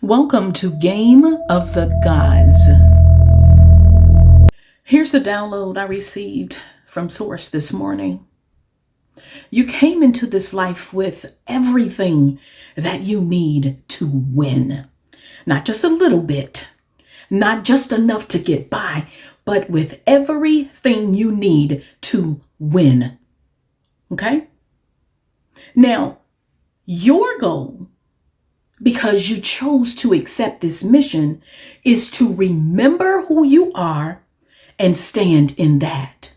Welcome to Game of the Gods. Here's the download I received from Source this morning. You came into this life with everything that you need to win. Not just a little bit, not just enough to get by, but with everything you need to win. Okay? Now, your goal, because you chose to accept this mission, is to remember who you are and stand in that.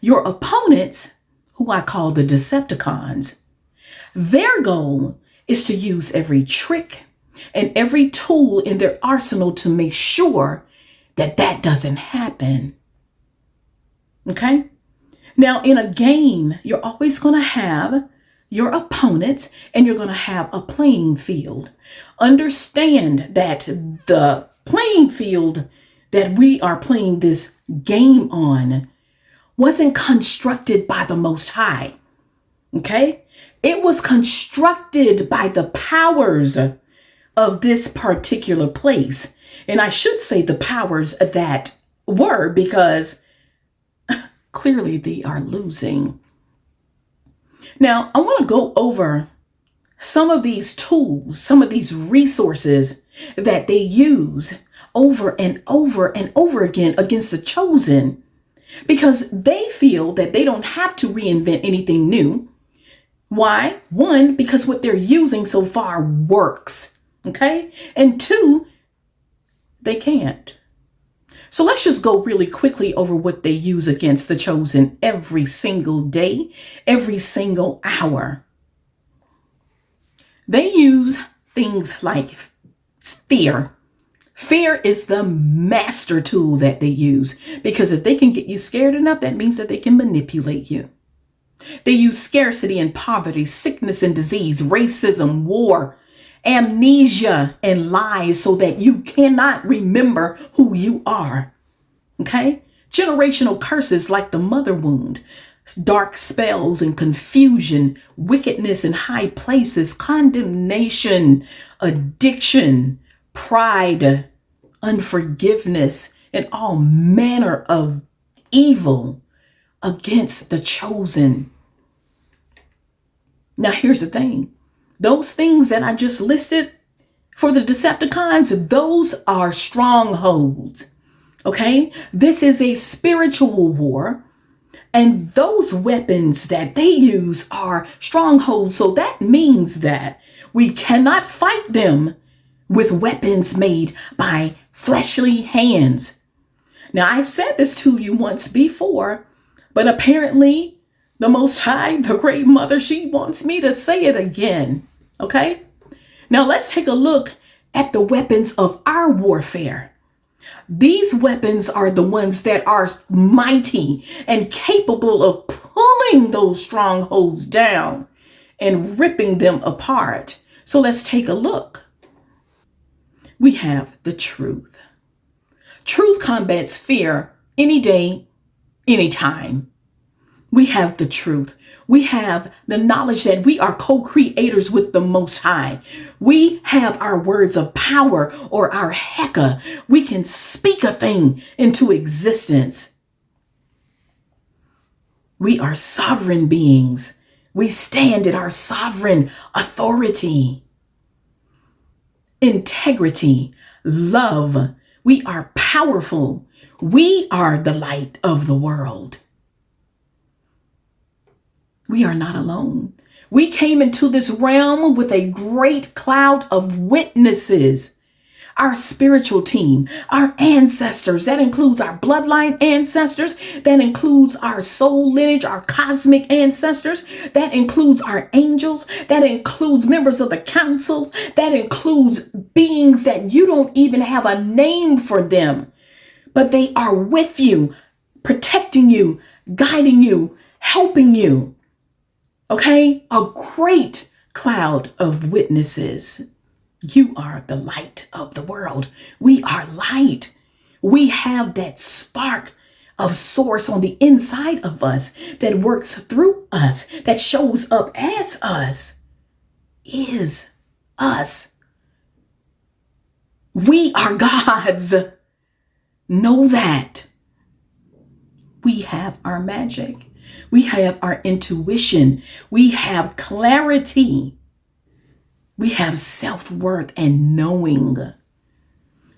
Your opponents, who I call the Decepticons, their goal is to use every trick and every tool in their arsenal to make sure that that doesn't happen. Okay? Now, in a game, you're always going to have your opponents, and you're going to have a playing field. Understand that the playing field that we are playing this game on wasn't constructed by the Most High. Okay? It was constructed by the powers of this particular place. And I should say the powers that were, because clearly they are losing. Now, I want to go over some of these tools, some of these resources that they use over and over and over again against the chosen, because they feel that they don't have to reinvent anything new. Why? One, because what they're using so far works. Okay? And two, they can't. So let's just go really quickly over what they use against the chosen every single day, every single hour. They use things like fear. Fear is the master tool that they use, because if they can get you scared enough, that means that they can manipulate you. They use scarcity and poverty, sickness and disease, racism, war, amnesia, and lies so that you cannot remember who you are. Okay? Generational curses like the mother wound, dark spells and confusion, wickedness in high places, condemnation, addiction, pride, unforgiveness, and all manner of evil against the chosen. Now, here's the thing. Those things that I just listed for the Decepticons, those are strongholds. Okay? This is a spiritual war, and those weapons that they use are strongholds. So that means that we cannot fight them with weapons made by fleshly hands. Now, I've said this to you once before, but apparently the Most High, the Great Mother, she wants me to say it again. Okay? Now let's take a look at the weapons of our warfare. These weapons are the ones that are mighty and capable of pulling those strongholds down and ripping them apart. So let's take a look. We have the truth. Truth combats fear any day, anytime. We have the truth. We have the knowledge that we are co-creators with the Most High. We have our words of power, or our Heka. We can speak a thing into existence. We are sovereign beings. We stand in our sovereign authority. Integrity, love. We are powerful. We are the light of the world. We are not alone. We came into this realm with a great cloud of witnesses. Our spiritual team, our ancestors, that includes our bloodline ancestors, that includes our soul lineage, our cosmic ancestors, that includes our angels, that includes members of the councils, that includes beings that you don't even have a name for them, but they are with you, protecting you, guiding you, helping you. Okay, a great cloud of witnesses. You are the light of the world. We are light. We have that spark of source on the inside of us that works through us, that shows up as us, is us. We are God's. Know that. We have our magic. We have our intuition. We have clarity. We have self-worth and knowing.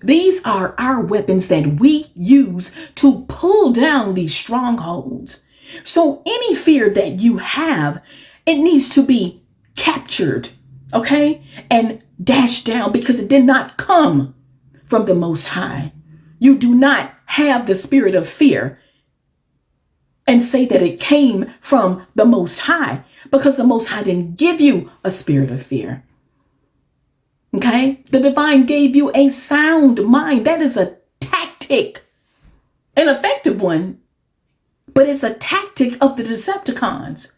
These are our weapons that we use to pull down these strongholds. So any fear that you have, it needs to be captured, okay? And dashed down, because it did not come from the Most High. You do not have the spirit of fear and say that it came from the Most High, because the Most High didn't give you a spirit of fear. Okay? The divine gave you a sound mind. That is a tactic, an effective one, but it's a tactic of the Decepticons.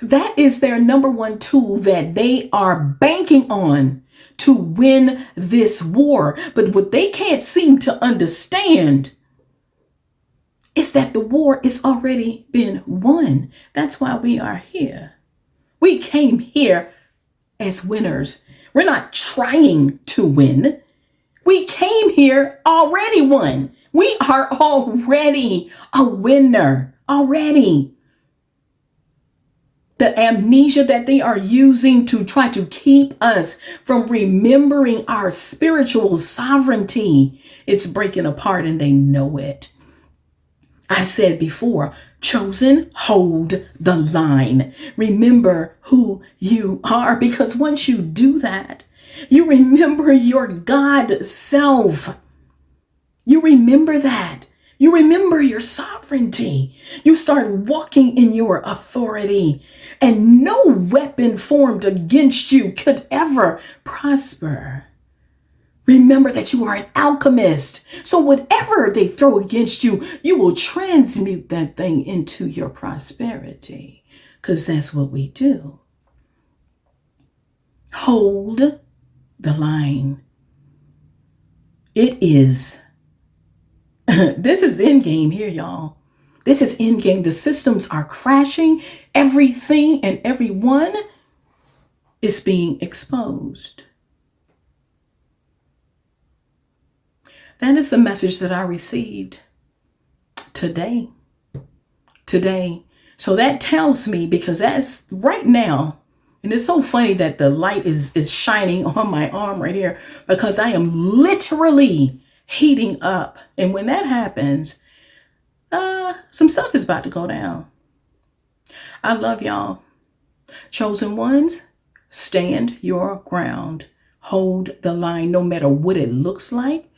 That is their number one tool that they are banking on to win this war. But what they can't seem to understand is that the war is already been won. That's why we are here. We came here as winners. We're not trying to win. We came here already won. We are already a winner. Already. The amnesia that they are using to try to keep us from remembering our spiritual sovereignty is breaking apart, and they know it. I said before, chosen, hold the line. Remember who you are, because once you do that, you remember your God self. You remember that. You remember your sovereignty. You start walking in your authority, and no weapon formed against you could ever prosper. Remember that you are an alchemist. So whatever they throw against you, you will transmute that thing into your prosperity, because that's what we do. Hold the line. It is. This is end game here, y'all. This is end game. The systems are crashing. Everything and everyone is being exposed. That is the message that I received today. So that tells me, because that's right now, and it's so funny that the light is shining on my arm right here, because I am literally heating up. And when that happens, some stuff is about to go down. I love y'all. Chosen ones, stand your ground. Hold the line, no matter what it looks like.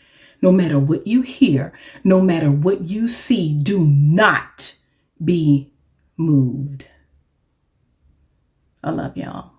No matter what you hear, no matter what you see, do not be moved. I love y'all.